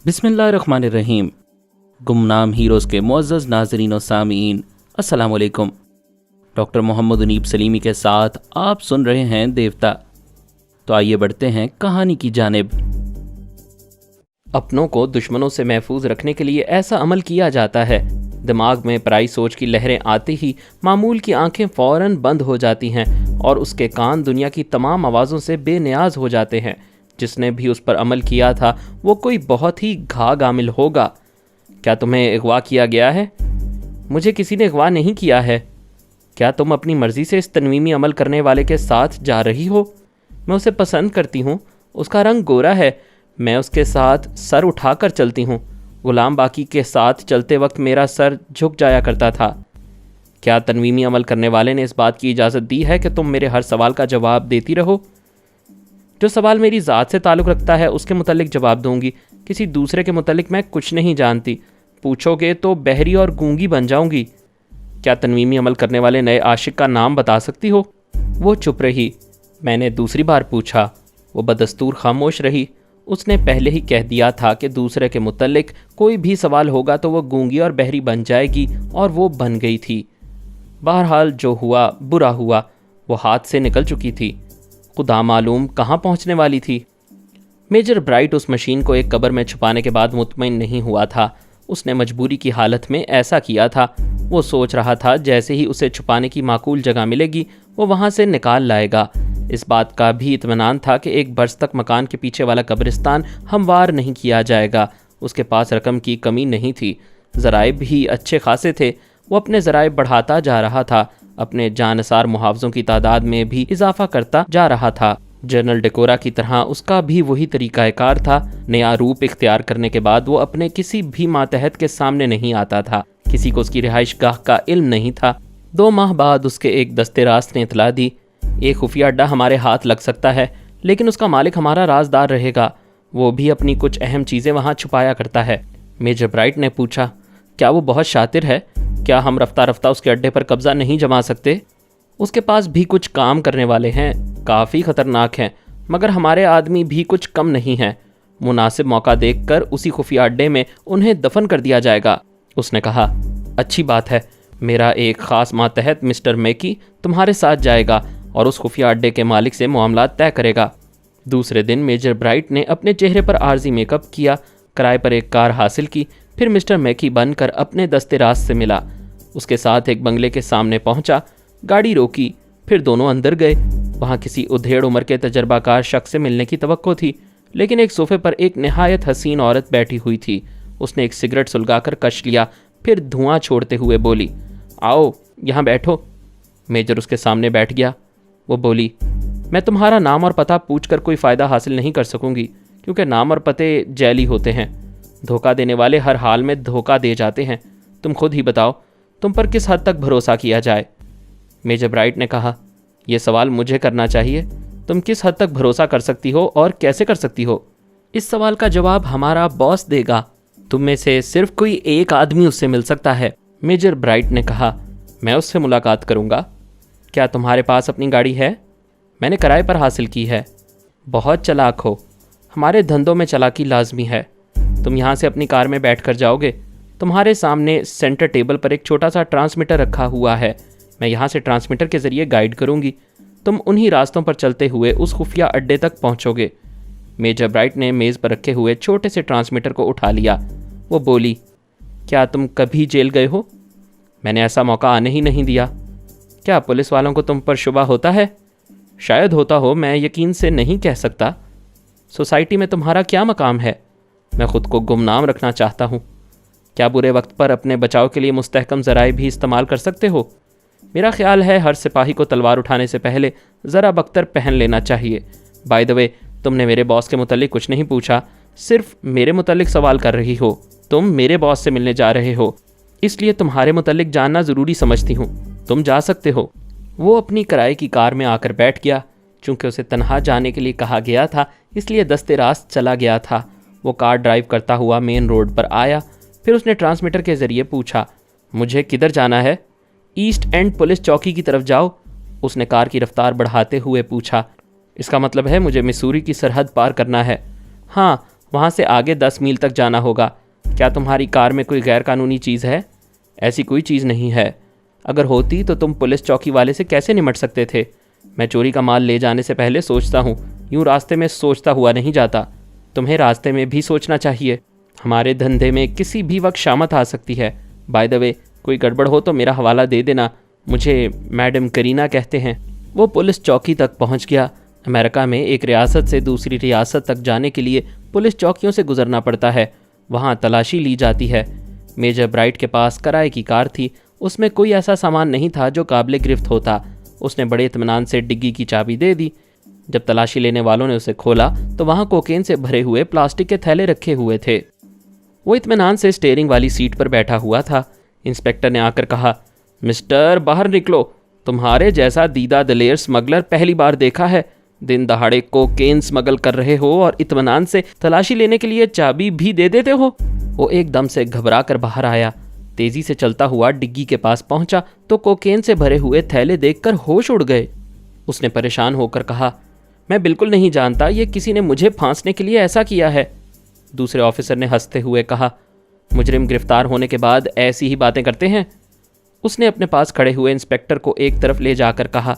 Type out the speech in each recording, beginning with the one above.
بسم اللہ الرحمن الرحیم۔ گمنام ہیروز کے معزز ناظرین و سامعین، السلام علیکم۔ ڈاکٹر محمد انیب سلیمی کے ساتھ آپ سن رہے ہیں دیوتا۔ تو آئیے بڑھتے ہیں کہانی کی جانب۔ اپنوں کو دشمنوں سے محفوظ رکھنے کے لیے ایسا عمل کیا جاتا ہے۔ دماغ میں پرائی سوچ کی لہریں آتے ہی معمول کی آنکھیں فوراً بند ہو جاتی ہیں اور اس کے کان دنیا کی تمام آوازوں سے بے نیاز ہو جاتے ہیں۔ جس نے بھی اس پر عمل کیا تھا وہ کوئی بہت ہی گھاگ عامل ہوگا۔ کیا تمہیں اغوا کیا گیا ہے؟ مجھے کسی نے اغوا نہیں کیا ہے۔ کیا تم اپنی مرضی سے اس تنویمی عمل کرنے والے کے ساتھ جا رہی ہو؟ میں اسے پسند کرتی ہوں، اس کا رنگ گورا ہے، میں اس کے ساتھ سر اٹھا کر چلتی ہوں۔ غلام باقی کے ساتھ چلتے وقت میرا سر جھک جایا کرتا تھا۔ کیا تنویمی عمل کرنے والے نے اس بات کی اجازت دی ہے کہ تم میرے ہر سوال کا جواب دیتی رہو؟ جو سوال میری ذات سے تعلق رکھتا ہے اس کے متعلق جواب دوں گی، کسی دوسرے کے متعلق میں کچھ نہیں جانتی۔ پوچھو گے تو بہری اور گونگی بن جاؤں گی۔ کیا تنویمی عمل کرنے والے نئے عاشق کا نام بتا سکتی ہو؟ وہ چپ رہی۔ میں نے دوسری بار پوچھا، وہ بدستور خاموش رہی۔ اس نے پہلے ہی کہہ دیا تھا کہ دوسرے کے متعلق کوئی بھی سوال ہوگا تو وہ گونگی اور بہری بن جائے گی، اور وہ بن گئی تھی۔ بہرحال جو ہوا برا ہوا، وہ ہاتھ سے نکل چکی تھی، خدا معلوم کہاں پہنچنے والی تھی۔ میجر برائٹ اس مشین کو ایک قبر میں چھپانے کے بعد مطمئن نہیں ہوا تھا۔ اس نے مجبوری کی حالت میں ایسا کیا تھا۔ وہ سوچ رہا تھا جیسے ہی اسے چھپانے کی معقول جگہ ملے گی وہ وہاں سے نکال لائے گا۔ اس بات کا بھی اطمینان تھا کہ ایک برس تک مکان کے پیچھے والا قبرستان ہموار نہیں کیا جائے گا۔ اس کے پاس رقم کی کمی نہیں تھی، ذرائع بھی اچھے خاصے تھے۔ وہ اپنے ذرائع بڑھاتا جا رہا تھا، اپنے جانثار محافظوں کی تعداد میں بھی اضافہ کرتا جا رہا تھا۔ جنرل ڈیکورا کی طرح اس کا بھی وہی طریقہ کار تھا۔ نیا روپ اختیار کرنے کے بعد وہ اپنے کسی بھی ماتحت کے سامنے نہیں آتا تھا۔ کسی کو اس کی رہائش گاہ کا علم نہیں تھا۔ 2 ماہ بعد اس کے ایک دستے راست نے اطلاع دی، ایک خفیہ اڈا ہمارے ہاتھ لگ سکتا ہے، لیکن اس کا مالک ہمارا رازدار رہے گا۔ وہ بھی اپنی کچھ اہم چیزیں وہاں چھپایا کرتا ہے۔ میجر برائٹ نے پوچھا، کیا وہ بہت شاطر ہے؟ کیا ہم رفتہ رفتہ اس کے اڈے پر قبضہ نہیں جما سکتے؟ اس کے پاس بھی کچھ کام کرنے والے ہیں، کافی خطرناک ہیں، مگر ہمارے آدمی بھی کچھ کم نہیں ہیں۔ مناسب موقع دیکھ کر اسی خفیہ اڈے میں انہیں دفن کر دیا جائے گا۔ اس نے کہا، اچھی بات ہے، میرا ایک خاص ماتحت مسٹر میکی تمہارے ساتھ جائے گا اور اس خفیہ اڈے کے مالک سے معاملات طے کرے گا۔ دوسرے دن میجر برائٹ نے اپنے چہرے پر عارضی میک اپ کیا، کرائے پر ایک کار حاصل کی، پھر مسٹر میکی بن کر اپنے دستے راست سے ملا۔ اس کے ساتھ ایک بنگلے کے سامنے پہنچا، گاڑی روکی، پھر دونوں اندر گئے۔ وہاں کسی ادھیڑ عمر کے تجربہ کار شخص سے ملنے کی توقع تھی، لیکن ایک صوفے پر ایک نہایت حسین عورت بیٹھی ہوئی تھی۔ اس نے ایک سگریٹ سلگا کر کش لیا، پھر دھواں چھوڑتے ہوئے بولی، آؤ یہاں بیٹھو۔ میجر اس کے سامنے بیٹھ گیا۔ وہ بولی، میں تمہارا نام اور پتہ پوچھ کر کوئی فائدہ حاصل نہیں کر سکوں گی، کیونکہ نام اور پتے جعلی ہوتے ہیں۔ دھوکہ دینے والے ہر حال میں دھوکہ دے جاتے ہیں۔ تم خود ہی بتاؤ، تم پر کس حد تک بھروسہ کیا جائے؟ میجر برائٹ نے کہا، یہ سوال مجھے کرنا چاہیے۔ تم کس حد تک بھروسہ کر سکتی ہو اور کیسے کر سکتی ہو؟ اس سوال کا جواب ہمارا باس دے گا۔ تم میں سے صرف کوئی ایک آدمی اس سے مل سکتا ہے۔ میجر برائٹ نے کہا، میں اس سے ملاقات کروں گا۔ کیا تمہارے پاس اپنی گاڑی ہے؟ میں نے کرائے پر حاصل کی ہے۔ بہت چلاک ہو، ہمارے دھندوں میں چلاکی لازمی ہے۔ تم یہاں سے اپنی کار میں بیٹھ کر جاؤ گے۔ تمہارے سامنے سینٹر ٹیبل پر ایک چھوٹا سا ٹرانسمیٹر رکھا ہوا ہے، میں یہاں سے ٹرانسمیٹر کے ذریعے گائیڈ کروں گی۔ تم انہی راستوں پر چلتے ہوئے اس خفیہ اڈے تک پہنچو گے۔ میجر برائٹ نے میز پر رکھے ہوئے چھوٹے سے ٹرانسمیٹر کو اٹھا لیا۔ وہ بولی، کیا تم کبھی جیل گئے ہو؟ میں نے ایسا موقع آنے ہی نہیں دیا۔ کیا پولیس والوں کو تم پر شبہ ہوتا ہے؟ شاید ہوتا ہو، میں یقین سے نہیں کہہ سکتا۔ سوسائٹی میں تمہارا کیا مقام ہے؟ میں خود کو گمنام رکھنا چاہتا ہوں۔ کیا برے وقت پر اپنے بچاؤ کے لیے مستحکم ذرائع بھی استعمال کر سکتے ہو؟ میرا خیال ہے ہر سپاہی کو تلوار اٹھانے سے پہلے ذرا بختر پہن لینا چاہیے۔ بائی دا وے، تم نے میرے باس کے متعلق کچھ نہیں پوچھا، صرف میرے متعلق سوال کر رہی ہو۔ تم میرے باس سے ملنے جا رہے ہو، اس لیے تمہارے متعلق جاننا ضروری سمجھتی ہوں۔ تم جا سکتے ہو۔ وہ اپنی کرائے کی کار میں آ کر بیٹھ گیا۔ چونکہ اسے تنہا جانے کے لیے کہا گیا تھا، اس لیے دستے راست چلا گیا تھا۔ وہ کار ڈرائیو کرتا ہوا مین روڈ پر آیا، پھر اس نے ٹرانسمیٹر کے ذریعے پوچھا، مجھے کدھر جانا ہے؟ ایسٹ اینڈ پولیس چوکی کی طرف جاؤ۔ اس نے کار کی رفتار بڑھاتے ہوئے پوچھا، اس کا مطلب ہے مجھے مسوری کی سرحد پار کرنا ہے؟ ہاں، वहाँ से आगे 10 मील तक जाना होगा। क्या तुम्हारी कार में कोई गैर कानूनी चीज़ है? ऐसी कोई चीज़ नहीं है। अगर होती तो तुम पुलिस चौकी वाले से कैसे निमट सकते थे? मैं चोरी का माल ले जाने से पहले सोचता हूँ, यूँ रास्ते में सोचता हुआ नहीं जाता। तुम्हें रास्ते में भी सोचना चाहिए। हमारे धंधे में किसी भी वक्त शामत आ सकती है। बाय द वे, कोई गड़बड़ हो तो मेरा हवाला दे देना। मुझे मैडम करीना कहते हैं। वो पुलिस चौकी तक पहुंच गया। अमेरिका में एक रियासत से दूसरी रियासत तक जाने के लिए पुलिस चौकियों से गुजरना पड़ता है। वहाँ तलाशी ली जाती है। मेजर ब्राइट के पास किराए की कार थी। उसमें कोई ऐसा सामान नहीं था जो काबिल गिरफ्त होता। उसने बड़े इत्मीनान से डिग्गी की चाबी दे दी। जब तलाशी लेने वालों ने उसे खोला तो वहाँ कोकेन से भरे हुए प्लास्टिक के थैले रखे हुए थे। वो इत्मीनान से स्टीयरिंग वाली सीट पर बैठा हुआ था। इंस्पेक्टर ने आकर कहा, मिस्टर बाहर निकलो। तुम्हारे जैसा दीदा दलेर स्मगलर पहली बार देखा है। दिन दहाड़े कोकेन स्मगल कर रहे हो और इत्मीनान से तलाशी लेने के लिए चाबी भी दे देते हो। वो एकदम से घबरा कर बाहर आया। तेजी से चलता हुआ डिग्गी के पास पहुंचा तो कोकेन से भरे हुए थैले देखकर होश उड़ गए। उसने परेशान होकर कहा, मैं बिल्कुल नहीं जानता, ये किसी ने मुझे फांसने के लिए ऐसा किया है। दूसरे ऑफिसर ने हंसते हुए कहा, मुजरिम गिरफ्तार होने के बाद ऐसी ही बातें करते हैं। उसने अपने पास खड़े हुए इंस्पेक्टर को एक तरफ ले जाकर कहा,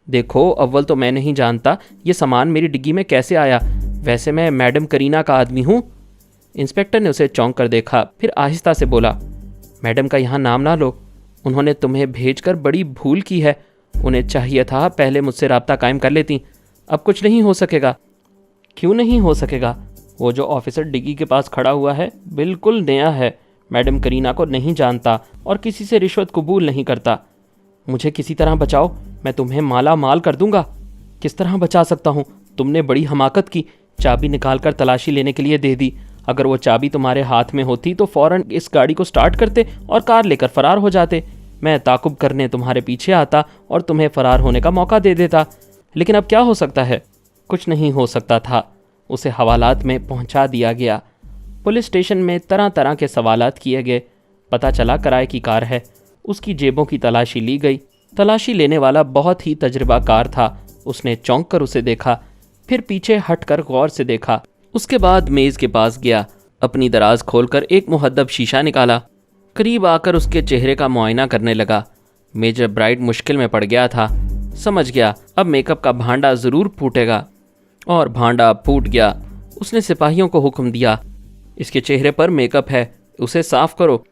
देखो, अव्वल तो मैं नहीं जानता ये सामान मेरी डिग्गी में कैसे आया। वैसे मैं मैडम करीना का आदमी हूँ। इंस्पेक्टर ने उसे चौंक कर देखा, फिर आहिस्ता से बोला, मैडम का यहाँ नाम ना लो। उन्होंने तुम्हें भेजकर बड़ी भूल की है। उन्हें चाहिए था पहले मुझसे राब्ता कायम कर लेती। अब कुछ नहीं हो सकेगा। क्यों नहीं हो सकेगा? वो जो ऑफिसर डिग्गी के पास खड़ा हुआ है बिल्कुल नया है, मैडम करीना को नहीं जानता और किसी से रिश्वत कबूल नहीं करता। मुझे किसी तरह बचाओ, मैं तुम्हें माला माल कर दूंगा। किस तरह बचा सकता हूँ? तुमने बड़ी हमाकत की। चाबी निकालकर तलाशी लेने के लिए दे दी। अगर वो चाबी तुम्हारे हाथ में होती तो फौरन इस गाड़ी को स्टार्ट करते और कार लेकर फरार हो जाते। मैं ताकुब करने तुम्हारे पीछे आता और तुम्हें फरार होने का मौका दे देता। लेकिन अब क्या हो सकता है? कुछ नहीं हो सकता था। उसे हवालात में पहुंचा दिया गया। पुलिस स्टेशन में तरह तरह के सवालात किए गए। पता चला किराए की कार है। उसकी जेबों की तलाशी ली गई। तलाशी लेने वाला बहुत ही तजुर्बाकार था। उसने चौंक कर उसे देखा, फिर पीछे हटकर गौर से देखा। उसके बाद मेज़ के पास गया, अपनी दराज खोलकर एक मुहद्दब शीशा निकाला। करीब आकर उसके चेहरे का मुआयना करने लगा। मेजर ब्राइट मुश्किल में पड़ गया था। समझ गया अब मेकअप का भांडा ज़रूर फूटेगा। और भांडा फूट गया। उसने सिपाहियों को हुक्म दिया, इसके चेहरे पर मेकअप है, उसे साफ करो।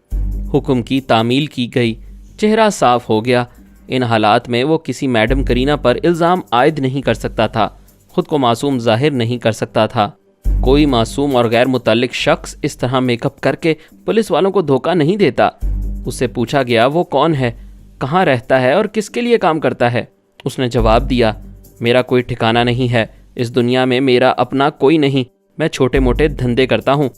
हुक्म की तामील की गई। चेहरा साफ हो गया। इन हालात में वो किसी मैडम करीना पर इल्ज़ाम आयद नहीं कर सकता था। खुद को मासूम जाहिर नहीं कर सकता था। कोई मासूम और गैर मुतल्लिक शख्स इस तरह मेकअप करके पुलिस वालों को धोखा नहीं देता। उससे पूछा गया वो कौन है, कहाँ रहता है और किसके लिए काम करता है। उसने जवाब दिया, मेरा कोई ठिकाना नहीं है। इस दुनिया में मेरा अपना कोई नहीं। मैं छोटे मोटे धंधे करता हूँ।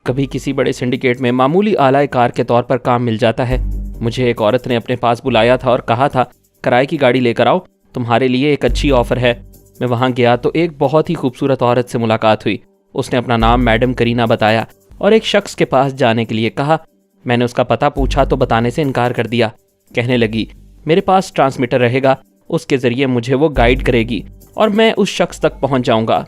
कभी किसी बड़े सिंडिकेट में मामूली आला कार के तौर पर काम मिल जाता है। मुझे एक औरत ने अपने पास बुलाया था और कहा था, किराए की गाड़ी लेकर आओ, तुम्हारे लिए एक अच्छी ऑफ़र है। मैं वहाँ गया तो एक बहुत ही खूबसूरत औरत से मुलाकात हुई। उसने अपना नाम मैडम करीना बताया और एक शख्स के पास जाने के लिए कहा। मैंने उसका पता पूछा तो बताने से इनकार कर दिया। कहने लगी, मेरे पास ट्रांसमीटर रहेगा, उसके ज़रिए मुझे वो गाइड करेगी और मैं उस शख्स तक पहुँच जाऊँगा।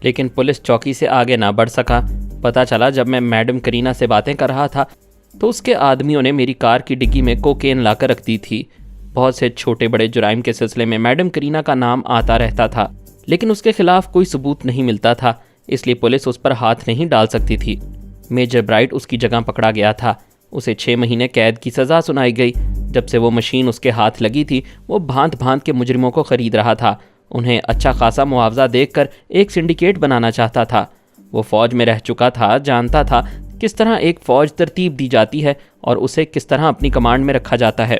लेकिन पुलिस चौकी से आगे ना बढ़ सका। पता चला जब मैं मैडम करीना से बातें कर रहा था तो उसके आदमियों ने मेरी कार की डिग्गी में कोकेन लाकर रख दी थी। बहुत से छोटे बड़े जुराइम के सिलसिले में मैडम करीना का नाम आता रहता था, लेकिन उसके खिलाफ कोई सबूत नहीं मिलता था, इसलिए पुलिस उस पर हाथ नहीं डाल सकती थी। मेजर ब्राइट उसकी जगह पकड़ा गया था। उसे 6 महीने कैद की सज़ा सुनाई गई। जब से वो मशीन उसके हाथ लगी थी वो भांत भांत के मुजरिमों को ख़रीद रहा था। उन्हें अच्छा खासा मुआवजा देकर एक सिंडिकेट बनाना चाहता था। वो फ़ौज में रह चुका था, जानता था किस तरह एक फ़ौज तरतीब दी जाती है और उसे किस तरह अपनी कमांड में रखा जाता है।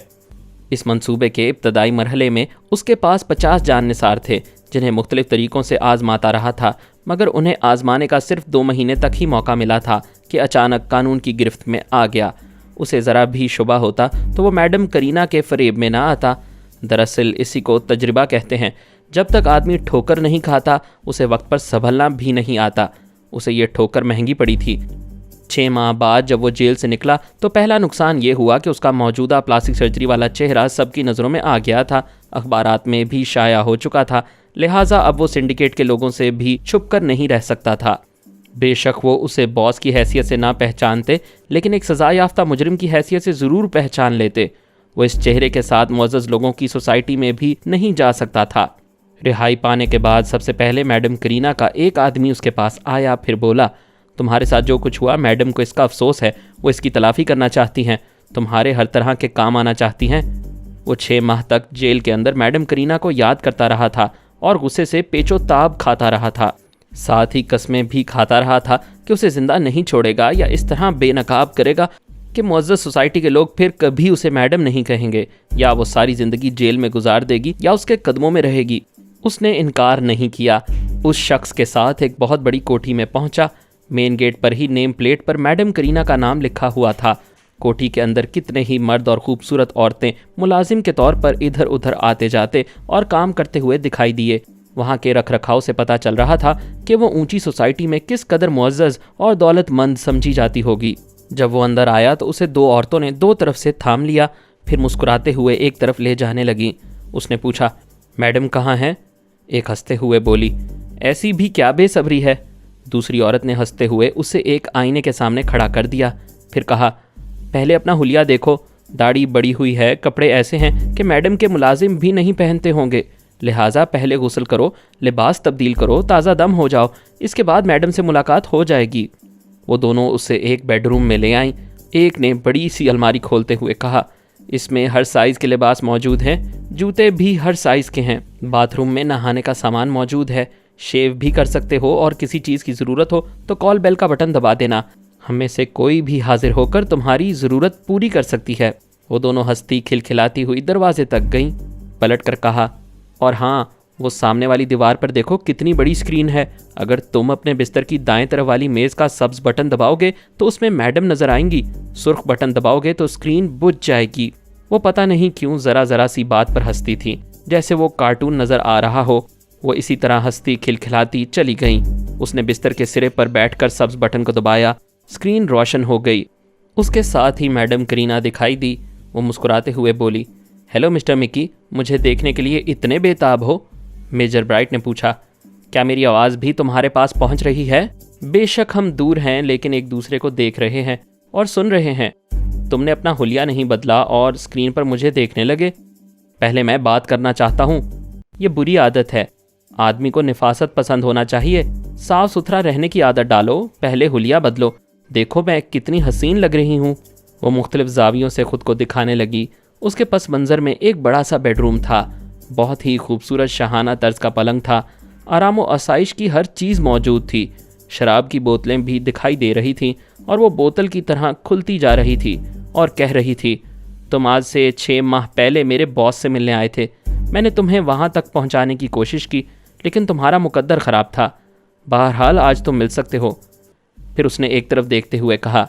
इस मंसूबे के इब्तदाई मरहले में उसके पास 50 जाननिसार थे जिन्हें मुख्तलिफ तरीक़ों से आज़माता रहा था, मगर उन्हें आज़माने का सिर्फ 2 महीने तक ही मौका मिला था कि अचानक कानून की गिरफ्त में आ गया। उसे ज़रा भी शुबा होता तो वो मैडम करीना के फ़रेब में ना आता। दरअसल इसी को तजर्बा कहते हैं। जब तक आदमी ठोकर नहीं खाता उसे वक्त पर संभलना भी नहीं आता। उसे ये ठोकर महंगी पड़ी थी। 6 माह बाद जब वो जेल से निकला तो पहला नुकसान ये हुआ कि उसका मौजूदा प्लास्टिक सर्जरी वाला चेहरा सबकी नज़रों में आ गया था, अखबारात में भी शाया हो चुका था। लिहाजा अब वो सिंडिकेट के लोगों से भी छुप कर नहीं रह सकता था। बे शक वो उसे बॉस की हैसियत से ना पहचानते, लेकिन एक सज़ा याफ्ता मुजरिम की हैसियत से ज़रूर पहचान लेते। वो इस चेहरे के साथ मुअज़्ज़ज़ लोगों की सोसाइटी में भी नहीं जा सकता था। रिहाई पाने के बाद सबसे पहले मैडम करीना का एक आदमी उसके पास आया, फिर बोला, तुम्हारे साथ जो कुछ हुआ मैडम को इसका अफसोस है, वो इसकी तलाफ़ी करना चाहती हैं, तुम्हारे हर तरह के काम आना चाहती हैं। वो 6 माह तक जेल के अंदर मैडम करीना को याद करता रहा था और गुस्से से पेचो ताब खाता रहा था। साथ ही कस्में भी खाता रहा था कि उसे ज़िंदा नहीं छोड़ेगा या इस तरह बेनकाब करेगा कि मुअज़्ज़ज़ सोसाइटी के लोग फिर कभी उसे मैडम नहीं कहेंगे, या वो सारी ज़िंदगी जेल में गुजार देगी या उसके कदमों में रहेगी। उसने इनकार नहीं किया। उस शख्स के साथ एक बहुत बड़ी कोठी में पहुंचा। मेन गेट पर ही नेम प्लेट पर मैडम करीना का नाम लिखा हुआ था। कोठी के अंदर कितने ही मर्द और खूबसूरत औरतें मुलाजिम के तौर पर इधर उधर आते जाते और काम करते हुए दिखाई दिए। वहाँ के रख रखाव से पता चल रहा था कि वो ऊंची सोसाइटी में किस कदर मुअज़्ज़ज़ और दौलतमंद समझी जाती होगी। जब वो अंदर आया तो उसे 2 औरतों ने 2 तरफ से थाम लिया, फिर मुस्कुराते हुए एक तरफ ले जाने लगी। उसने पूछा, मैडम कहाँ हैं? एक हंसते हुए बोली, ऐसी भी क्या बेसब्री है। दूसरी औरत ने हंसते हुए उसे एक आईने के सामने खड़ा कर दिया, फिर कहा, पहले अपना हुलिया देखो, दाढ़ी बड़ी हुई है, कपड़े ऐसे हैं कि मैडम के मुलाजिम भी नहीं पहनते होंगे, लिहाजा पहले गुस्ल करो, लिबास तब्दील करो, ताज़ा दम हो जाओ, इसके बाद मैडम से मुलाकात हो जाएगी। वो दोनों उसे एक बेडरूम में ले आईं। एक ने बड़ी सी अलमारी खोलते हुए कहा, इसमें हर साइज़ के लिबास मौजूद हैं, जूते भी हर साइज़ के हैं, बाथरूम में नहाने का सामान मौजूद है, शेव भी कर सकते हो और किसी चीज़ की ज़रूरत हो तो कॉल बेल का बटन दबा देना, हम में से कोई भी हाजिर होकर तुम्हारी ज़रूरत पूरी कर सकती है। वो दोनों हंसती खिलखिलाती हुई दरवाजे तक गईं। पलट कर कहा, और हाँ, वो सामने वाली दीवार पर देखो कितनी बड़ी स्क्रीन है, अगर तुम अपने बिस्तर की दाएं तरफ वाली मेज़ का सब्ज़ बटन दबाओगे तो उसमें मैडम नज़र आएंगी, सुर्ख बटन दबाओगे तो स्क्रीन बुझ जाएगी। वो पता नहीं क्यों ज़रा ज़रा सी बात पर हंसती थी, जैसे वो कार्टून नज़र आ रहा हो। वो इसी तरह हंसती खिलखिलाती चली गई। उसने बिस्तर के सिरे पर बैठकर सब्ज़ बटन को दबाया, स्क्रीन रोशन हो गई। उसके साथ ही मैडम करीना दिखाई दी। वो मुस्कुराते हुए बोली, हेलो मिस्टर मिकी, मुझे देखने के लिए इतने बेताब हो? मेजर ब्राइट ने पूछा, क्या मेरी आवाज़ भी तुम्हारे पास पहुंच रही है? बेशक हम दूर हैं, लेकिन एक दूसरे को देख रहे हैं और सुन रहे हैं। तुमने अपना हुलिया नहीं बदला और स्क्रीन पर मुझे देखने लगे। पहले मैं बात करना चाहता हूँ। ये बुरी आदत है, आदमी को निफासत पसंद होना चाहिए। साफ सुथरा रहने की आदत डालो, पहले हुलिया बदलो। देखो मैं कितनी हसीन लग रही हूँ। वो मुख्तलिफ जावियों से खुद को दिखाने लगी। उसके पस मंज़र में एक बड़ा सा बेडरूम था। बहुत ही खूबसूरत शाहाना तर्ज का पलंग था। आराम व आसाइश की हर चीज़ मौजूद थी। शराब की बोतलें भी दिखाई दे रही थीं और वो बोतल की तरह खुलती जा रही थी और कह रही थी, तुम आज से 6 माह पहले मेरे बॉस से मिलने आए थे। मैंने तुम्हें वहाँ तक पहुँचाने की कोशिश की, लेकिन तुम्हारा मुकद्दर ख़राब था। बहरहाल आज तुम मिल सकते हो। फिर उसने एक तरफ देखते हुए कहा,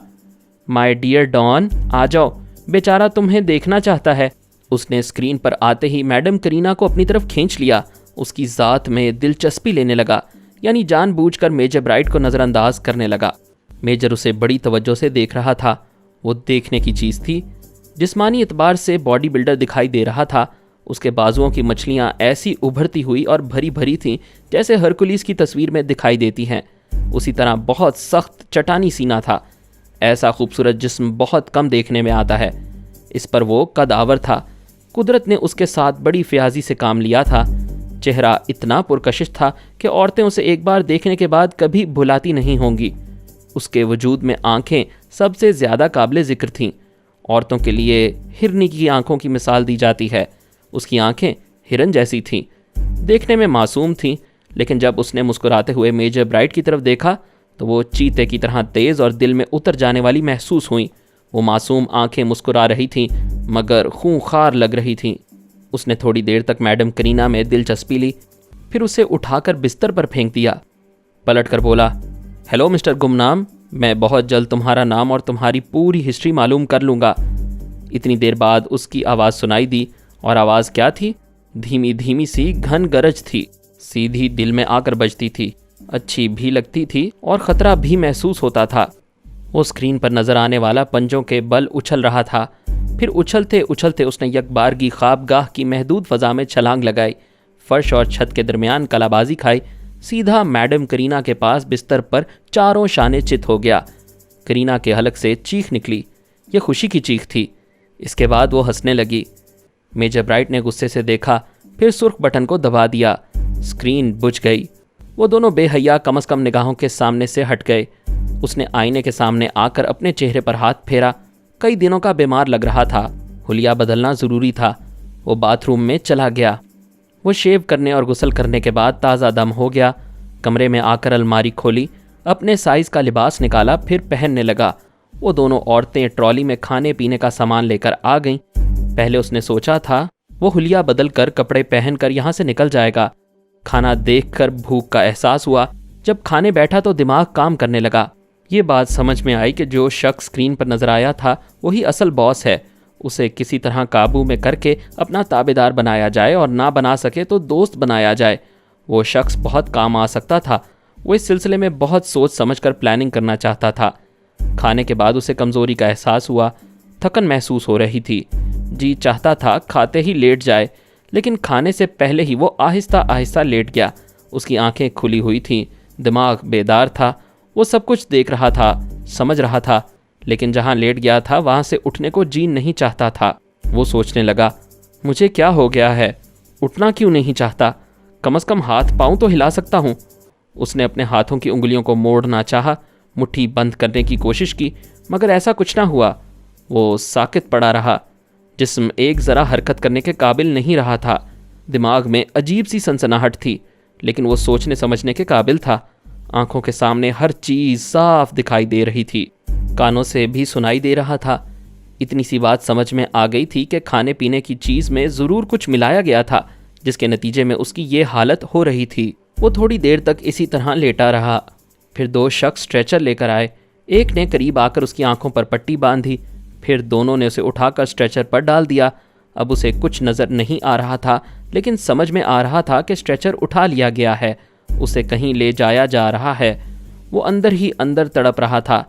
माय डियर डॉन, आ जाओ, बेचारा तुम्हें देखना चाहता है। उसने स्क्रीन पर आते ही मैडम करीना को अपनी तरफ खींच लिया। उसकी ज़ात में दिलचस्पी लेने लगा, यानी जानबूझकर मेजर ब्राइट को नज़रअंदाज करने लगा। मेजर उसे बड़ी तवज्जो से देख रहा था। वो देखने की चीज़ थी। जिस्मानी एतबार से बॉडी बिल्डर दिखाई दे रहा था। उसके बाजुओं की मछलियाँ ऐसी उभरती हुई और भरी भरी थीं जैसे हरकुलिस की तस्वीर में दिखाई देती हैं। उसी तरह बहुत सख्त चटानी सीना था। ऐसा खूबसूरत जिस्म बहुत कम देखने में आता है। इस पर वो कदावर था। कुदरत ने उसके साथ बड़ी फ़याज़ी से काम लिया था। चेहरा इतना पुरकशिश था कि औरतें उसे एक बार देखने के बाद कभी भुलाती नहीं होंगी। उसके वजूद में आंखें सबसे ज़्यादा काबिल ज़िक्र थीं। औरतों के लिए हिरनी की आंखों की मिसाल दी जाती है। उसकी आंखें हिरन जैसी थीं, देखने में मासूम थीं, लेकिन जब उसने मुस्कुराते हुए मेजर ब्राइट की तरफ देखा तो वो चीते की तरह तेज़ और दिल में उतर जाने वाली महसूस हुई। वो मासूम आंखें मुस्कुरा रही थीं, मगर खूंखार लग रही थीं। उसने थोड़ी देर तक मैडम करीना में दिलचस्पी ली, फिर उसे उठाकर बिस्तर पर फेंक दिया। पलट कर बोला, हेलो मिस्टर गुमनाम, मैं बहुत जल्द तुम्हारा नाम और तुम्हारी पूरी हिस्ट्री मालूम कर लूँगा। इतनी देर बाद उसकी आवाज़ सुनाई दी, और आवाज़ क्या थी? धीमी धीमी सी घन गरज थी, सीधी दिल में आकर बजती थी, अच्छी भी लगती थी और ख़तरा भी महसूस होता था। वो स्क्रीन पर नज़र आने वाला पंजों के बल उछल रहा था। फिर उछलते उछलते उसने यकबारगी ख्वाबगाह की महदूद फ़ज़ा में छलांग लगाई, फ़र्श और छत के दरमियान कलाबाजी खाई, सीधा मैडम करीना के पास बिस्तर पर चारों शाने चित हो गया। करीना के हलक से चीख निकली। यह खुशी की चीख थी। इसके बाद वो हंसने लगी। मेजर ब्राइट ने गुस्से से देखा, फिर सुर्ख बटन को दबा दिया। स्क्रीन बुझ गई। वो दोनों बेहया कम से कम निगाहों के सामने से हट गए। उसने आईने के सामने आकर अपने चेहरे पर हाथ फेरा। कई दिनों का बीमार लग रहा था, हुलिया बदलना ज़रूरी था। वो बाथरूम में चला गया। वो शेव करने और गुस्ल करने के बाद ताज़ा दम हो गया। कमरे में आकर अलमारी खोली, अपने साइज़ का लिबास निकाला, फिर पहनने लगा। वो दोनों औरतें ट्रॉली में खाने पीने का सामान लेकर आ गईं। पहले उसने सोचा था वो हुलिया बदल कर कपड़े पहनकर यहाँ से निकल जाएगा। खाना देखकर भूख का एहसास हुआ। जब खाने बैठा तो दिमाग काम करने लगा। ये बात समझ में आई कि जो शख्स स्क्रीन पर नजर आया था वही असल बॉस है। उसे किसी तरह काबू में करके अपना ताबेदार बनाया जाए और ना बना सके तो दोस्त बनाया जाए। वो शख्स बहुत काम आ सकता था। वो इस सिलसिले में बहुत सोच समझकर प्लानिंग करना चाहता था। खाने के बाद उसे कमज़ोरी का एहसास हुआ। थकन महसूस हो रही थी। जी चाहता था खाते ही लेट जाए, लेकिन खाने से पहले ही वो आहिस्ता आहिस्ता लेट गया। उसकी आंखें खुली हुई थीं, दिमाग बेदार था। वो सब कुछ देख रहा था, समझ रहा था, लेकिन जहाँ लेट गया था वहाँ से उठने को जी नहीं चाहता था। वो सोचने लगा, मुझे क्या हो गया है? उठना क्यों नहीं चाहता? कम से कम हाथ पाँव तो हिला सकता हूँ। उसने अपने हाथों की उंगलियों को मोड़ना चाहा, मुट्ठी बंद करने की कोशिश की, मगर ऐसा कुछ ना हुआ। वो साकित पड़ा रहा। जिस्म एक ज़रा हरकत करने के काबिल नहीं रहा था। दिमाग में अजीब सी सनसनाहट थी, लेकिन वो सोचने समझने के काबिल था। आंखों के सामने हर चीज़ साफ दिखाई दे रही थी, कानों से भी सुनाई दे रहा था। इतनी सी बात समझ में आ गई थी कि खाने पीने की चीज़ में ज़रूर कुछ मिलाया गया था, जिसके नतीजे में उसकी ये हालत हो रही थी। वो थोड़ी देर तक इसी तरह लेटा रहा। फिर दो शख्स स्ट्रेचर लेकर आए। एक ने करीब आकर उसकी आंखों पर पट्टी बांधी, फिर दोनों ने उसे उठाकर स्ट्रेचर पर डाल दिया। अब उसे कुछ नज़र नहीं आ रहा था, लेकिन समझ में आ रहा था कि स्ट्रेचर उठा लिया गया है, उसे कहीं ले जाया जा रहा है। वो अंदर ही अंदर तड़प रहा था।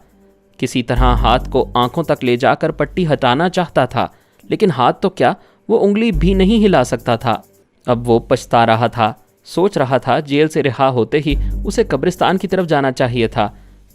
किसी तरह हाथ को आंखों तक ले जाकर पट्टी हटाना चाहता था, लेकिन हाथ तो क्या, वो उंगली भी नहीं हिला सकता था। अब वो पछता रहा था, सोच रहा था जेल से रिहा होते ही उसे कब्रिस्तान की तरफ जाना चाहिए था।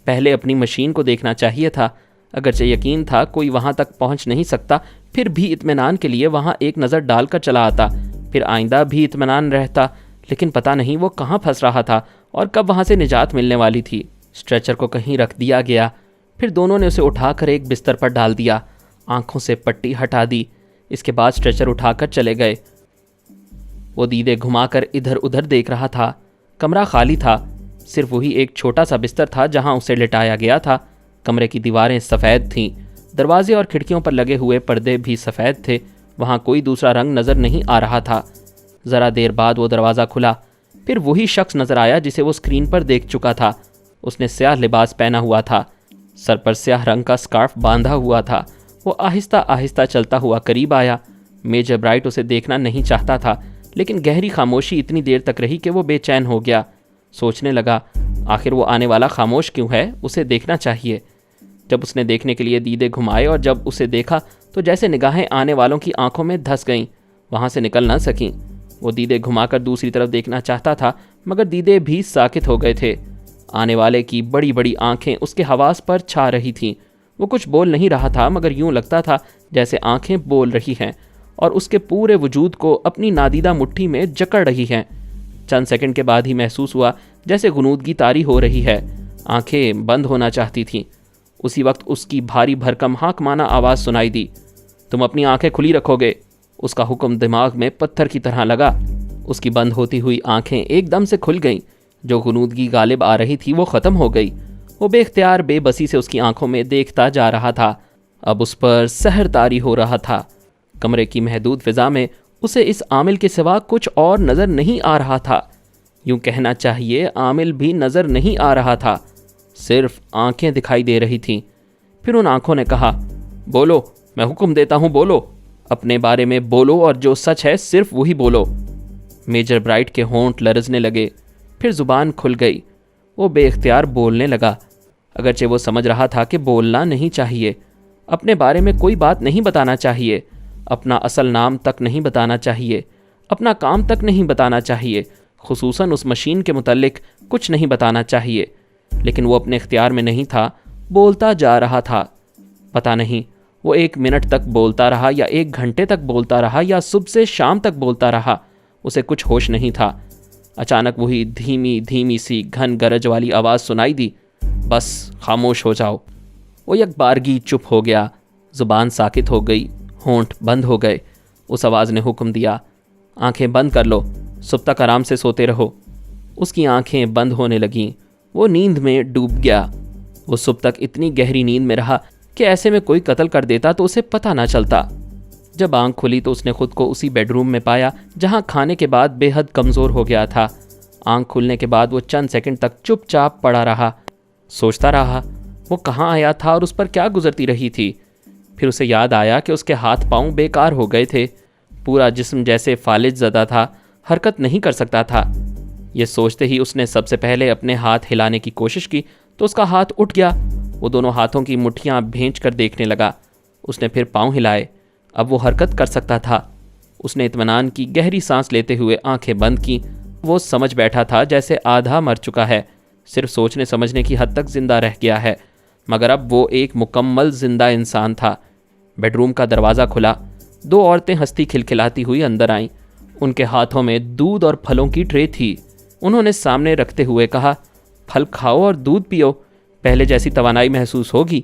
पहले अपनी मशीन को देखना चाहिए था। अगरचे यकीन था कोई वहाँ तक पहुँच नहीं सकता, फिर भी इत्मीनान के लिए वहाँ एक नज़र डालकर चला आता, फिर आइंदा भी इत्मीनान रहता। लेकिन पता नहीं वो कहाँ फंस रहा था और कब वहाँ से निजात मिलने वाली थी। स्ट्रेचर को कहीं रख दिया गया। फिर दोनों ने उसे उठाकर एक बिस्तर पर डाल दिया, आंखों से पट्टी हटा दी। इसके बाद स्ट्रेचर उठाकर चले गए। वो दीदे घुमाकर इधर उधर देख रहा था। कमरा खाली था, सिर्फ वही एक छोटा सा बिस्तर था जहाँ उसे लिटाया गया था। कमरे की दीवारें सफ़ेद थीं, दरवाजे और खिड़कियों पर लगे हुए पर्दे भी सफ़ेद थे। वहाँ कोई दूसरा रंग नज़र नहीं आ रहा था। ज़रा देर बाद वो दरवाज़ा खुला। फिर वही शख्स नज़र आया जिसे वो स्क्रीन पर देख चुका था। उसने स्याह लिबास पहना हुआ था, सर पर स्याह रंग का स्कार्फ बांधा हुआ था। वो आहिस्ता आहिस्ता चलता हुआ करीब आया। मेजर ब्राइट उसे देखना नहीं चाहता था, लेकिन गहरी खामोशी इतनी देर तक रही कि वो बेचैन हो गया। सोचने लगा, आखिर वो आने वाला खामोश क्यों है? उसे देखना चाहिए। जब उसने देखने के लिए दीदे घुमाए और जब उसे देखा तो जैसे निगाहें आने वालों की आंखों में धंस गईं, वहाँ से निकल ना सकीं। वो दीदे घुमाकर दूसरी तरफ देखना चाहता था, मगर दीदे भी साकित हो गए थे। आने वाले की बड़ी बड़ी आंखें उसके हवास पर छा रही थीं। वो कुछ बोल नहीं रहा था, मगर यूं लगता था जैसे आंखें बोल रही हैं और उसके पूरे वजूद को अपनी नादीदा मुट्ठी में जकड़ रही हैं। चंद सेकंड के बाद ही महसूस हुआ जैसे गुनूदगी तारी हो रही है। आंखें बंद होना चाहती थीं। उसी वक्त उसकी भारी भरकम हाकमाना आवाज़ सुनाई दी, तुम अपनी आंखें खुली रखोगे। उसका हुक्म दिमाग में पत्थर की तरह लगा। उसकी बंद होती हुई आंखें एकदम से खुल गईं। जो गुनूदगी गालिब आ रही थी वो ख़त्म हो गई। वो बेख्तियार बेबसी से उसकी आंखों में देखता जा रहा था। अब उस पर सहर तारी हो रहा था। कमरे की महदूद फ़िज़ा में उसे इस आमिल के सिवा कुछ और नज़र नहीं आ रहा था। यूँ कहना चाहिए आमिल भी नज़र नहीं आ रहा था, सिर्फ आंखें दिखाई दे रही थीं। फिर उन आंखों ने कहा, बोलो, मैं हुक्म देता हूँ, बोलो, अपने बारे में बोलो और जो सच है सिर्फ वही बोलो। मेजर ब्राइट के होंठ लरजने लगे, फिर ज़ुबान खुल गई। वो बेख्तियार बोलने लगा, अगरचे वो समझ रहा था कि बोलना नहीं चाहिए, अपने बारे में कोई बात नहीं बताना चाहिए, अपना असल नाम तक नहीं बताना चाहिए, अपना काम तक नहीं बताना चाहिए, خصوصاً اس مشین کے متعلق کچھ نہیں بتانا چاہیے، لیکن وہ اپنے اختیار میں نہیں تھا، بولتا جا رہا تھا۔ پتہ نہیں وہ 1 منٹ تک بولتا رہا یا 1 گھنٹے تک بولتا رہا یا صبح سے شام تک بولتا رہا، اسے کچھ ہوش نہیں تھا۔ اچانک وہی دھیمی دھیمی سی گھن گرج والی آواز سنائی دی، بس خاموش ہو جاؤ۔ وہ یک بارگی چپ ہو گیا، زبان ساکت ہو گئی، ہونٹ بند ہو گئے۔ اس آواز نے حکم دیا، آنکھیں بند کر لو، صبح تک آرام سے سوتے رہو۔ اس کی آنکھیں بند ہونے لگیں، وہ نیند میں ڈوب گیا۔ وہ صبح تک اتنی گہری نیند میں رہا کہ ایسے میں کوئی قتل کر دیتا تو اسے پتہ نہ چلتا۔ جب آنکھ کھلی تو اس نے خود کو اسی بیڈ روم میں پایا جہاں کھانے کے بعد بے حد کمزور ہو گیا تھا۔ آنکھ کھلنے کے بعد وہ چند سیکنڈ تک چپ چاپ پڑا رہا، سوچتا رہا وہ کہاں آیا تھا اور اس پر کیا گزرتی رہی تھی۔ پھر اسے یاد آیا کہ اس کے ہاتھ پاؤں بیکار ہو گئے تھے، پورا جسم جیسے فالج زدہ تھا، حرکت نہیں کر سکتا تھا۔ یہ سوچتے ہی اس نے سب سے پہلے اپنے ہاتھ ہلانے کی کوشش کی تو اس کا ہاتھ اٹھ گیا۔ وہ دونوں ہاتھوں کی مٹھیاں بھینچ کر دیکھنے لگا۔ اس نے پھر پاؤں ہلائے، اب وہ حرکت کر سکتا تھا۔ اس نے اطمینان کی گہری سانس لیتے ہوئے آنکھیں بند کی۔ وہ سمجھ بیٹھا تھا جیسے آدھا مر چکا ہے، صرف سوچنے سمجھنے کی حد تک زندہ رہ گیا ہے، مگر اب وہ ایک مکمل زندہ انسان تھا۔ بیڈ روم کا دروازہ کھلا، 2 عورتیں ہنستی کھلکھلاتی ہوئی اندر آئیں۔ ان کے ہاتھوں میں دودھ اور پھلوں کی ٹرے تھی۔ انہوں نے سامنے رکھتے ہوئے کہا، پھل کھاؤ اور دودھ پیو، پہلے جیسی توانائی محسوس ہوگی۔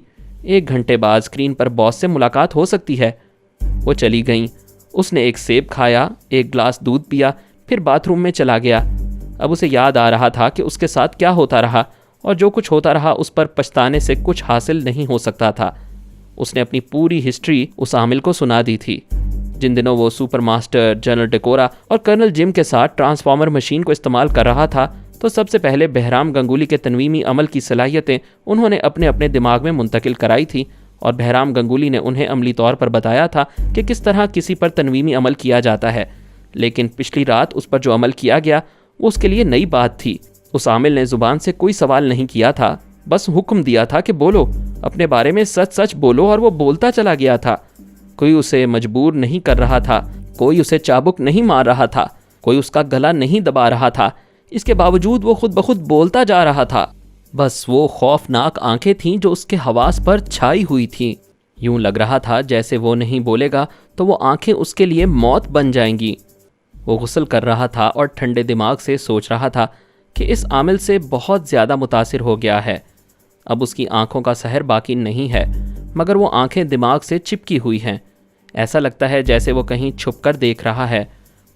1 گھنٹے بعد اسکرین پر باس سے ملاقات ہو سکتی ہے۔ وہ چلی گئیں۔ اس نے 1 سیب کھایا، 1 گلاس دودھ پیا، پھر باتھ روم میں چلا گیا۔ اب اسے یاد آ رہا تھا کہ اس کے ساتھ کیا ہوتا رہا، اور جو کچھ ہوتا رہا اس پر پچھتانے سے کچھ حاصل نہیں ہو سکتا تھا۔ اس نے اپنی پوری ہسٹری اس عامل کو سنا دی تھی۔ جن دنوں وہ سپر ماسٹر، جنرل ڈیکورا اور کرنل جم کے ساتھ ٹرانسفارمر مشین کو استعمال کر رہا تھا، تو سب سے پہلے بہرام گنگولی کے تنویمی عمل کی صلاحیتیں انہوں نے اپنے اپنے دماغ میں منتقل کرائی تھی، اور بہرام گنگولی نے انہیں عملی طور پر بتایا تھا کہ کس طرح کسی پر تنویمی عمل کیا جاتا ہے۔ لیکن پچھلی رات اس پر جو عمل کیا گیا وہ اس کے لیے نئی بات تھی۔ اس عامل نے زبان سے کوئی سوال نہیں کیا تھا، بس حکم دیا تھا کہ بولو، اپنے بارے میں سچ سچ بولو، اور وہ بولتا چلا گیا تھا۔ کوئی اسے مجبور نہیں کر رہا تھا، کوئی اسے چابک نہیں مار رہا تھا، کوئی اس کا گلا نہیں دبا رہا تھا۔ اس کے باوجود وہ خود بخود بولتا جا رہا تھا۔ بس وہ خوفناک آنکھیں تھیں جو اس کے حواس پر چھائی ہوئی تھیں۔ یوں لگ رہا تھا جیسے وہ نہیں بولے گا تو وہ آنکھیں اس کے لیے موت بن جائیں گی۔ وہ غسل کر رہا تھا اور ٹھنڈے دماغ سے سوچ رہا تھا کہ اس عامل سے بہت زیادہ متاثر ہو گیا ہے۔ اب اس کی آنکھوں کا سحر باقی نہیں ہے، مگر وہ آنکھیں دماغ سے چپکی ہوئی ہیں۔ ایسا لگتا ہے جیسے وہ کہیں چھپ کر دیکھ رہا ہے۔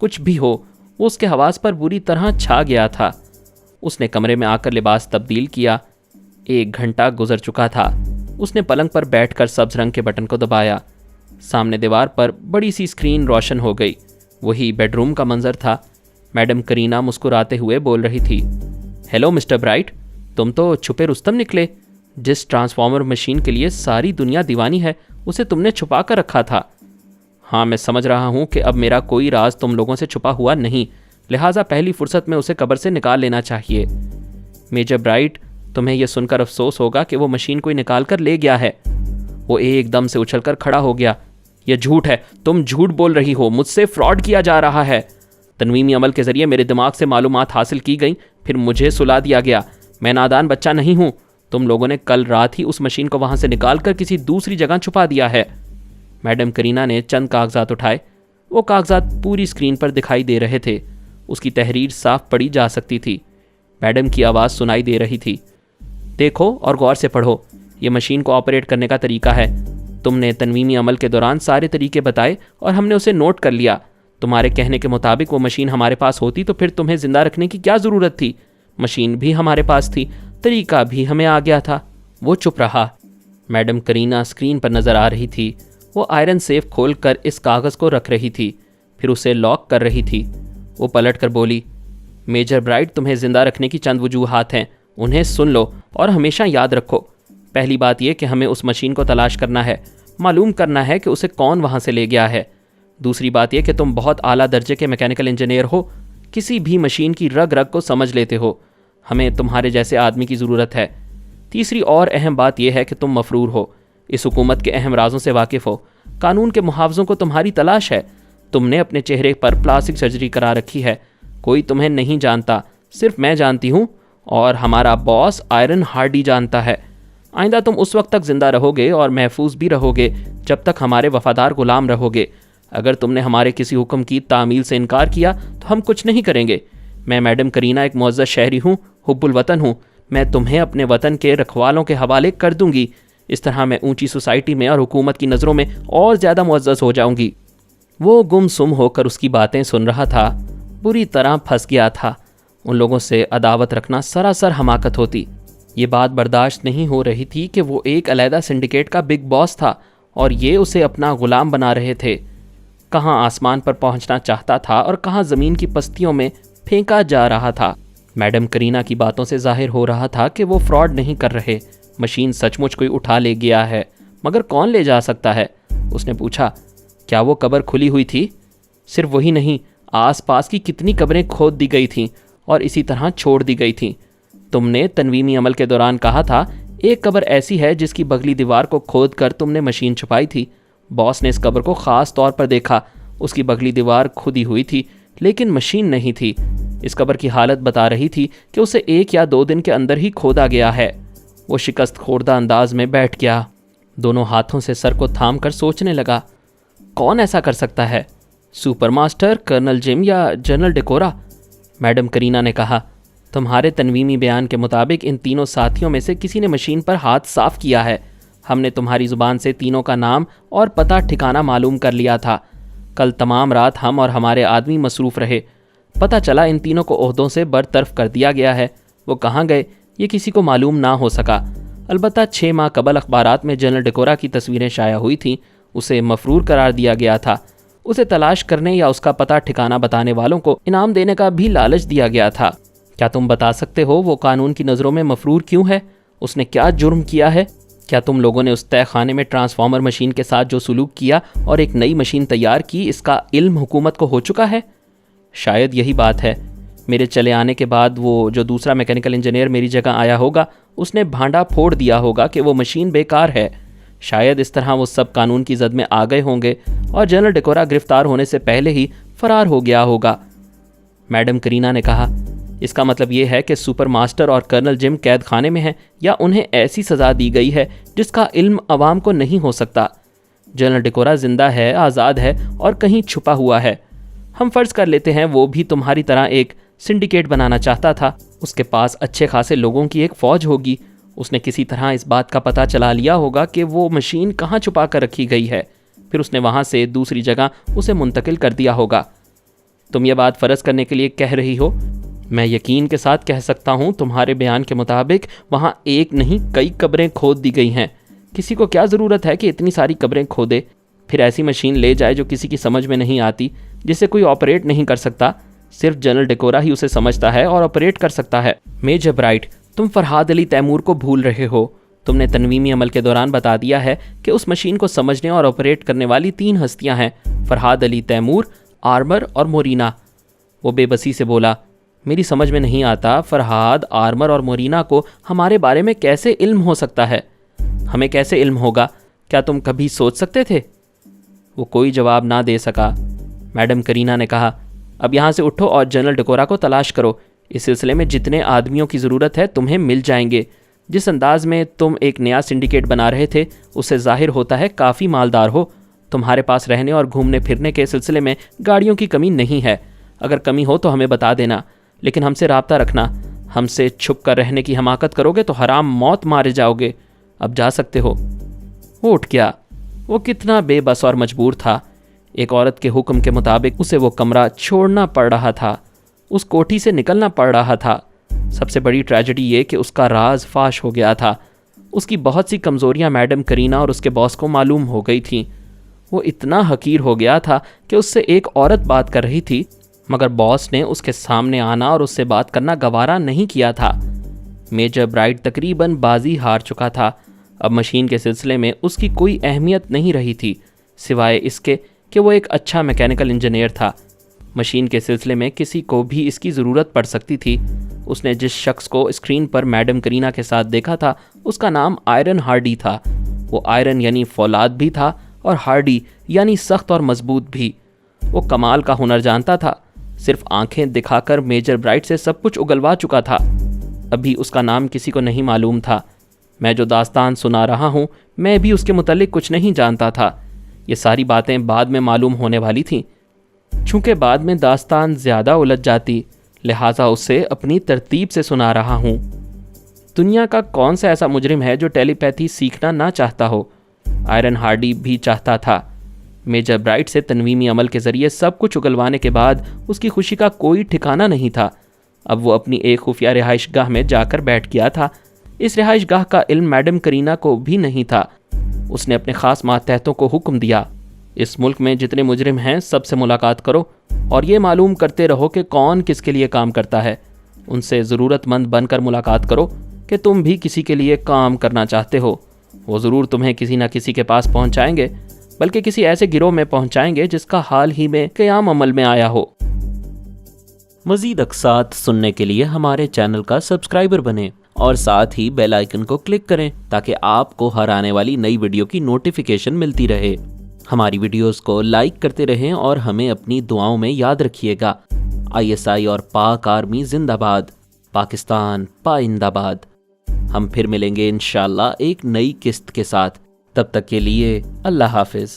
کچھ بھی ہو، وہ اس کے حواس پر بری طرح چھا گیا تھا۔ اس نے کمرے میں آ کر لباس تبدیل کیا۔ 1 گھنٹہ گزر چکا تھا۔ اس نے پلنگ پر بیٹھ کر سبز رنگ کے بٹن کو دبایا۔ سامنے دیوار پر بڑی سی اسکرین روشن ہو گئی۔ وہی بیڈ روم کا منظر تھا۔ میڈم کرینا مسکراتے ہوئے بول رہی تھی، ہیلو مسٹر برائٹ، تم تو چھپے رستم نکلے۔ جس ٹرانسفارمر مشین کے لیے ساری دنیا دیوانی ہے اسے تم نے چھپا کر رکھا تھا۔ ہاں، میں سمجھ رہا ہوں کہ اب میرا کوئی راز تم لوگوں سے چھپا ہوا نہیں، لہٰذا پہلی فرصت میں اسے قبر سے نکال لینا چاہیے۔ میجر برائٹ، تمہیں یہ سن کر افسوس ہوگا کہ وہ مشین کوئی نکال کر لے گیا ہے۔ وہ ایک دم سے اچھل کر کھڑا ہو گیا۔ یہ جھوٹ ہے، تم جھوٹ بول رہی ہو، مجھ سے فراڈ کیا جا رہا ہے۔ تنویمی عمل کے ذریعے میرے دماغ سے معلومات حاصل کی گئیں، پھر مجھے سلا دیا گیا۔ میں نادان بچہ نہیں ہوں۔ تم لوگوں نے کل رات ہی اس مشین کو وہاں سے نکال کر کسی دوسری جگہ چھپا دیا ہے۔ میڈم کرینا نے چند کاغذات اٹھائے۔ وہ کاغذات پوری اسکرین پر دکھائی دے رہے تھے۔ اس کی تحریر صاف پڑھی جا سکتی تھی۔ میڈم کی آواز سنائی دے رہی تھی، دیکھو اور غور سے پڑھو، یہ مشین کو آپریٹ کرنے کا طریقہ ہے۔ تم نے تنویمی عمل کے دوران سارے طریقے بتائے اور ہم نے اسے نوٹ کر لیا۔ تمہارے کہنے کے مطابق وہ مشین ہمارے پاس ہوتی تو پھر تمہیں زندہ رکھنے کی کیا ضرورت تھی؟ مشین بھی ہمارے پاس تھی، طریقہ بھی ہمیں آ گیا تھا۔ وہ چپ رہا۔ میڈم کرینا اسکرین پر نظر آ رہی تھی۔ وہ آئرن سیف کھول کر اس کاغذ کو رکھ رہی تھی، پھر اسے لاک کر رہی تھی۔ وہ پلٹ کر بولی، میجر برائٹ، تمہیں زندہ رکھنے کی چند وجوہات ہیں، انہیں سن لو اور ہمیشہ یاد رکھو۔ پہلی بات یہ کہ ہمیں اس مشین کو تلاش کرنا ہے، معلوم کرنا ہے کہ اسے کون وہاں سے لے گیا ہے۔ دوسری بات یہ کہ تم بہت اعلیٰ درجے کے میکینیکل انجینئر ہو، کسی بھی مشین کی رگ رگ کو سمجھ لیتے ہو۔ ہمیں تمہارے جیسے آدمی کی ضرورت ہے۔ تیسری اور اہم بات یہ ہے کہ تم مفرور ہو، اس حکومت کے اہم رازوں سے واقف ہو، قانون کے محافظوں کو تمہاری تلاش ہے۔ تم نے اپنے چہرے پر پلاسٹک سرجری کرا رکھی ہے، कोई तुम्हें नहीं जानता, सिर्फ मैं जानती हूँ और हमारा बॉस आयरन हार्डी जानता है। आइंदा तुम उस वक्त तक ज़िंदा रहोगे और महफूज भी रहोगे जब तक हमारे वफादार गुलाम रहोगे। अगर तुमने हमारे किसी हुक्म की तामील से इनकार किया तो हम कुछ नहीं करेंगे। मैं मैडम करीना एक मुअज़्ज़ज़ शहरी हूँ, हुब्बुल वतन हूँ। मैं तुम्हें अपने वतन के रखवालों के हवाले कर दूंगी। इस तरह मैं ऊंची सोसाइटी में और हुकूमत की नज़रों में और ज़्यादा मुअज़्ज़ज़ हो जाऊंगी। वो गुमसुम होकर उसकी बातें सुन रहा था, बुरी तरह फंस गया था। उन लोगों से अदावत रखना सरासर हमाकत होती। ये बात बर्दाश्त नहीं हो रही थी कि वो एक अलहदा सिंडिकेट का बिग बॉस था और ये उसे अपना गुलाम बना रहे थे। कहाँ आसमान पर पहुंचना चाहता था और कहाँ ज़मीन की पस्तियों में फेंका जा रहा था। मैडम करीना की बातों से जाहिर हो रहा था कि वो फ्रॉड नहीं कर रहे। मशीन सचमुच कोई उठा ले गया है, मगर कौन ले जा सकता है? उसने पूछा, क्या वो कब्र खुली हुई थी? सिर्फ वही नहीं, आसपास की कितनी कब्रें खोद दी गई थीं और इसी तरह छोड़ दी गई थीं। तुमने तनवीमी अमल के दौरान कहा था एक कब्र ऐसी है जिसकी बगली दीवार को खोद कर तुमने मशीन छुपाई थी। बॉस ने इस कब्र को ख़ास तौर पर देखा। उसकी बगली दीवार खुदी हुई थी लेकिन मशीन नहीं थी। इस कब्र की हालत बता रही थी कि उसे 1 या 2 दिन के अंदर ही खोदा गया है। वो शिकस्त खोर्दा अंदाज में बैठ गया, दोनों हाथों से सर को थाम कर सोचने लगा, कौन ऐसा कर सकता है? सुपर मास्टर, कर्नल जिम या जनरल डेकोरा? मैडम करीना ने कहा, तुम्हारे तनवीमी बयान के मुताबिक इन तीनों साथियों में से किसी ने मशीन पर हाथ साफ किया है। हमने तुम्हारी ज़ुबान से तीनों का नाम और पता ठिकाना मालूम कर लिया था। कल तमाम रात हम और हमारे आदमी मसरूफ़ रहे। पता चला इन तीनों को ओहदों से बरतरफ कर दिया गया है। वो कहाँ गए ये किसी को मालूम ना हो सका। अलबत्ता 6 माह कबल अखबारात में जनरल डेकोरा की तस्वीरें शाया हुई थीं। उसे मफरूर करार दिया गया था। उसे तलाश करने या उसका पता ठिकाना बताने वालों को इनाम देने का भी लालच दिया गया था। क्या तुम बता सकते हो वो कानून की नज़रों में मफरूर क्यों है? उसने क्या जुर्म किया है? क्या तुम लोगों ने उस तय खाने में ट्रांसफार्मर मशीन के साथ जो सलूक किया और एक नई मशीन तैयार की, इसका इल्म हुकूमत को हो चुका है? शायद यही बात है। मेरे चले आने के बाद वो जो दूसरा मैकेनिकल इंजीनियर मेरी जगह आया होगा, उसने भांडा फोड़ दिया होगा कि वो मशीन बेकार है। शायद इस तरह वो सब कानून की जद में आ गए होंगे और जनरल डेकोरा गिरफ्तार होने से पहले ही फरार हो गया होगा। मैडम करीना ने कहा, इसका मतलब ये है कि सुपर मास्टर और कर्नल जिम कैद खाने में हैं या उन्हें ऐसी सज़ा दी गई है जिसका इल्म अवाम को नहीं हो सकता। जनरल डेकोरा जिंदा है, आज़ाद है और कहीं छुपा हुआ है। हम फ़र्ज़ कर लेते हैं वो भी तुम्हारी तरह एक सिंडिकेट बनाना चाहता था। उसके पास अच्छे खासे लोगों की एक फ़ौज होगी। उसने किसी तरह इस बात का पता चला लिया होगा कि वो मशीन कहाँ छुपा कर रखी गई है, फिर उसने वहाँ से दूसरी जगह उसे मुंतकिल कर दिया होगा। तुम ये बात फ़र्ज़ करने के लिए कह रही हो। मैं यकीन के साथ कह सकता हूँ तुम्हारे बयान के मुताबिक वहाँ एक नहीं कई कब्रें खोद दी गई हैं। किसी को क्या ज़रूरत है कि इतनी सारी कब्रें खोदे, फिर ऐसी मशीन ले जाए जो किसी की समझ में नहीं आती, जिसे कोई ऑपरेट नहीं कर सकता। सिर्फ जनरल डेकोरा ही उसे समझता है और ऑपरेट कर सकता है। मेजर ब्राइट, तुम फरहाद अली तैमूर को भूल रहे हो। तुमने तनवीमी अमल के दौरान बता दिया है कि उस मशीन को समझने और ऑपरेट करने वाली 3 हस्तियां हैं, फरहाद अली तैमूर, आर्मर और मोरीना। वो बेबसी से बोला, मेरी समझ में नहीं आता फरहाद, आर्मर और मोरीना को हमारे बारे में कैसे इल्म हो सकता है? हमें कैसे इल्म होगा? क्या तुम कभी सोच सकते थे? वो कोई जवाब ना दे सका। मैडम करीना ने कहा, अब यहाँ से उठो और जनरल डेकोरा को तलाश करो। इस सिलसिले में जितने आदमियों की ज़रूरत है तुम्हें मिल जाएंगे। जिस अंदाज में तुम एक नया सिंडिकेट बना रहे थे उससे जाहिर होता है काफ़ी मालदार हो। तुम्हारे पास रहने और घूमने फिरने के सिलसिले में गाड़ियों की कमी नहीं है। अगर कमी हो तो हमें बता देना, लेकिन हमसे राब्ता रखना। हमसे छुप कर रहने की हमाकत करोगे तो हराम मौत मारे जाओगे। अब जा सकते हो। वो उठ गया। वो कितना बेबस और मजबूर था। एक औरत के हुक्म के मुताबिक उसे वो कमरा छोड़ना पड़ रहा था, उस कोठी से निकलना पड़ रहा था। सबसे बड़ी ट्रेजेडी ये कि उसका राज फाश हो गया था। उसकी बहुत सी कमज़ोरियां मैडम करीना और उसके बॉस को मालूम हो गई थीं। वो इतना हकीर हो गया था कि उससे एक औरत बात कर रही थी, मगर बॉस ने उसके सामने आना और उससे बात करना गवारा नहीं किया था। मेजर ब्राइट तकरीबन बाजी हार चुका था। अब मशीन के सिलसिले में उसकी कोई अहमियत नहीं रही थी, सिवाय इसके कि वो एक अच्छा मैकेनिकल इंजीनियर था। मशीन के सिलसिले में किसी को भी इसकी ज़रूरत पड़ सकती थी। उसने जिस शख्स को स्क्रीन पर मैडम करीना के साथ देखा था उसका नाम आयरन हार्डी था। वो आयरन यानी फौलाद भी था और हार्डी यानी सख्त और मजबूत भी। वो कमाल का हुनर जानता था। सिर्फ आंखें दिखा कर मेजर ब्राइट से सब कुछ उगलवा चुका था। अभी उसका नाम किसी को नहीं मालूम था। मैं जो दास्तान सुना रहा हूँ, मैं भी उसके मुतालिक कुछ नहीं जानता था। ये सारी बातें बाद में मालूम होने वाली थीं। चूँकि बाद में दास्तान ज़्यादा उलझ जाती, लिहाजा उसे अपनी तरतीब से सुना रहा हूँ। दुनिया का कौन सा ऐसा मुजरिम है जो टेलीपैथी सीखना ना चाहता हो? आयरन हार्डी भी चाहता था। मेजर ब्राइट से तनवीमी अमल के ज़रिए सब कुछ उगलवाने के बाद उसकी खुशी का कोई ठिकाना नहीं था। अब वो अपनी एक खुफिया रिहाइश गाह में जाकर बैठ गया था। इस रिहाइश गाह का इल्म मैडम करीना को भी नहीं था। उसने अपने ख़ास मातहतों को हुक्म दिया, इस मुल्क में जितने मुजरिम हैं सबसे मुलाकात करो और ये मालूम करते रहो कि कौन किसके लिए काम करता है। उनसे ज़रूरतमंद बनकर मुलाकात करो कि तुम भी किसी के लिए काम करना चाहते हो। वो ज़रूर तुम्हें किसी न किसी के पास पहुंचाएंगे, बल्कि किसी ऐसे गिरोह में पहुंचाएंगे जिसका हाल ही में क़याम अमल में आया हो। मज़ीद अक़सात सुनने के लिए हमारे चैनल का सब्सक्राइबर बनें और साथ ही बेल आइकन को क्लिक करें ताकि आपको हर आने वाली नई वीडियो की नोटिफिकेशन मिलती रहे। हमारी वीडियोस को लाइक करते रहें और हमें अपनी दुआओं में याद रखिएगा। ISI और पाक आर्मी जिंदाबाद, पाकिस्तान पाइंदाबाद। हम फिर मिलेंगे इंशाअल्लाह एक नई किस्त के साथ। तब तक के लिए अल्लाह हाफिज़।